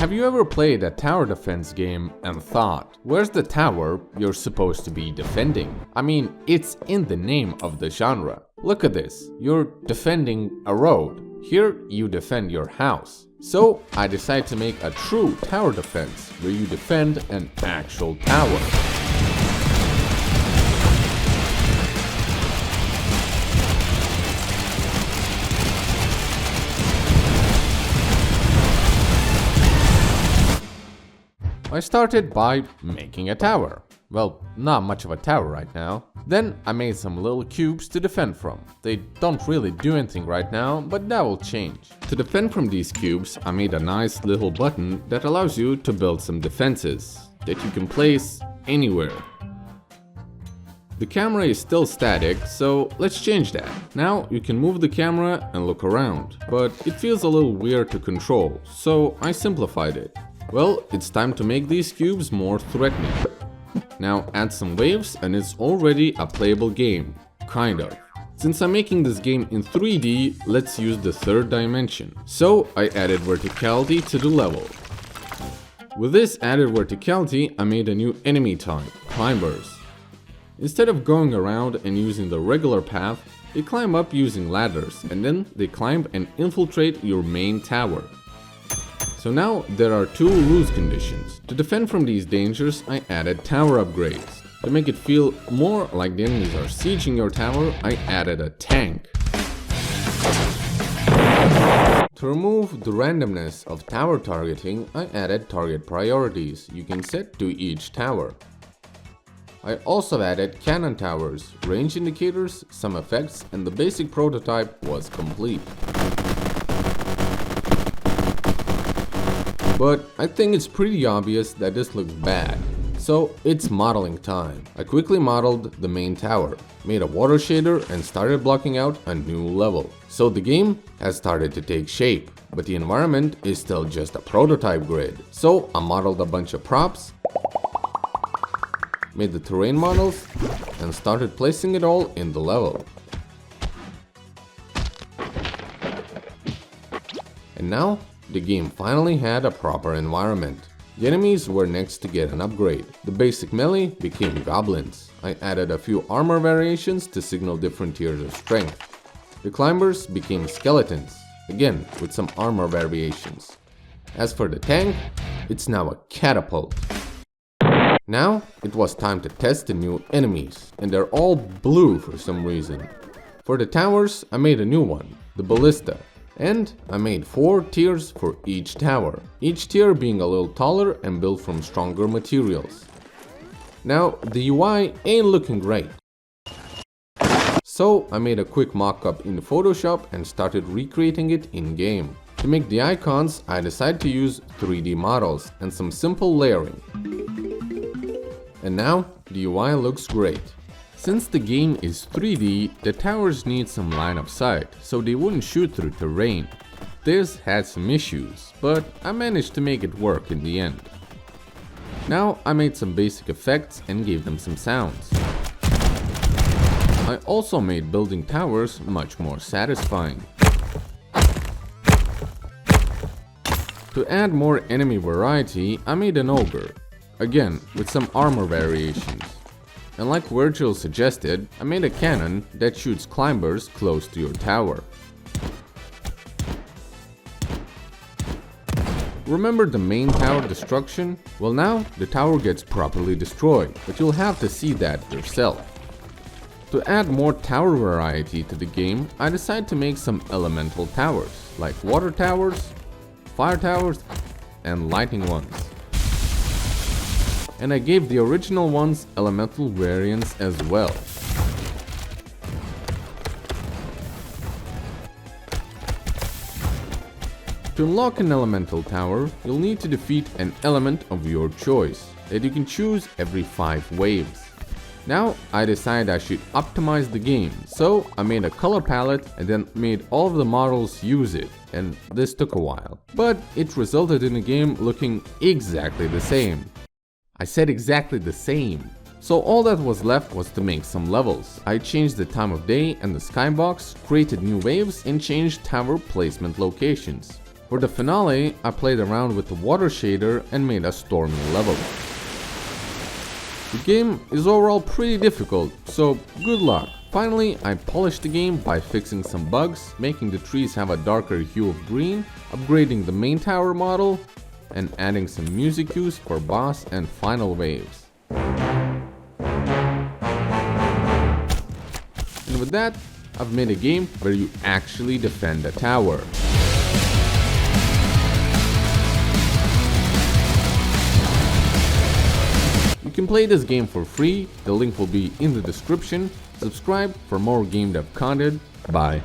Have you ever played a tower defense game and thought, where's the tower you're supposed to be defending? I mean, it's in the name of the genre. Look at this, you're defending a road. Here you defend your house. So I decided to make a true tower defense where you defend an actual tower. I started by making a tower. Well, not much of a tower right now. Then I made some little cubes to defend from. They don't really do anything right now, but that will change. To defend from these cubes, I made a nice little button that allows you to build some defenses that you can place anywhere. The camera is still static, so let's change that. Now you can move the camera and look around, but it feels a little weird to control, so I simplified it. Well, it's time to make these cubes more threatening. Now add some waves and it's already a playable game, kind of. Since I'm making this game in 3D, let's use the third dimension. So I added verticality to the level. With this added verticality, I made a new enemy type, climbers. Instead of going around and using the regular path, they climb up using ladders and then they climb and infiltrate your main tower. So now there are two lose conditions. To defend from these dangers, I added tower upgrades. To make it feel more like the enemies are sieging your tower, I added a tank. To remove the randomness of tower targeting, I added target priorities you can set to each tower. I also added cannon towers, range indicators, some effects, and the basic prototype was complete. But I think it's pretty obvious that this looks bad. So it's modeling time. I quickly modeled the main tower, made a water shader and started blocking out a new level. So the game has started to take shape, but the environment is still just a prototype grid. So I modeled a bunch of props, made the terrain models, and started placing it all in the level. And now the game finally had a proper environment. The enemies were next to get an upgrade. The basic melee became goblins. I added a few armor variations to signal different tiers of strength. The climbers became skeletons, again with some armor variations. As for the tank, it's now a catapult. Now it was time to test the new enemies, and they're all blue for some reason. For the towers, I made a new one, the ballista. And I made 4 tiers for each tower, each tier being a little taller and built from stronger materials. Now the UI ain't looking great. So I made a quick mock-up in Photoshop and started recreating it in-game. To make the icons, I decided to use 3D models and some simple layering. And now the UI looks great. Since the game is 3D, the towers need some line of sight, so they wouldn't shoot through terrain. This had some issues, but I managed to make it work in the end. Now I made some basic effects and gave them some sounds. I also made building towers much more satisfying. To add more enemy variety, I made an ogre, again with some armor variations. And like Virgil suggested, I made a cannon that shoots climbers close to your tower. Remember the main tower destruction? Well, now the tower gets properly destroyed, but you'll have to see that yourself. To add more tower variety to the game, I decided to make some elemental towers, like water towers, fire towers, and lightning ones. And I gave the original ones elemental variants as well. To unlock an elemental tower, you'll need to defeat an element of your choice that you can choose every 5 waves. Now I decided I should optimize the game, so I made a color palette and then made all of the models use it, and this took a while. But it resulted in a game looking exactly the same. I said exactly the same. So all that was left was to make some levels. I changed the time of day and the skybox, created new waves and changed tower placement locations. For the finale, I played around with the water shader and made a stormy level. The game is overall pretty difficult, so good luck. Finally, I polished the game by fixing some bugs, making the trees have a darker hue of green, upgrading the main tower model, and adding some music cues for boss and final waves. And with that, I've made a game where you actually defend a tower. You can play this game for free, the link will be in the description. Subscribe for more game dev content. Bye.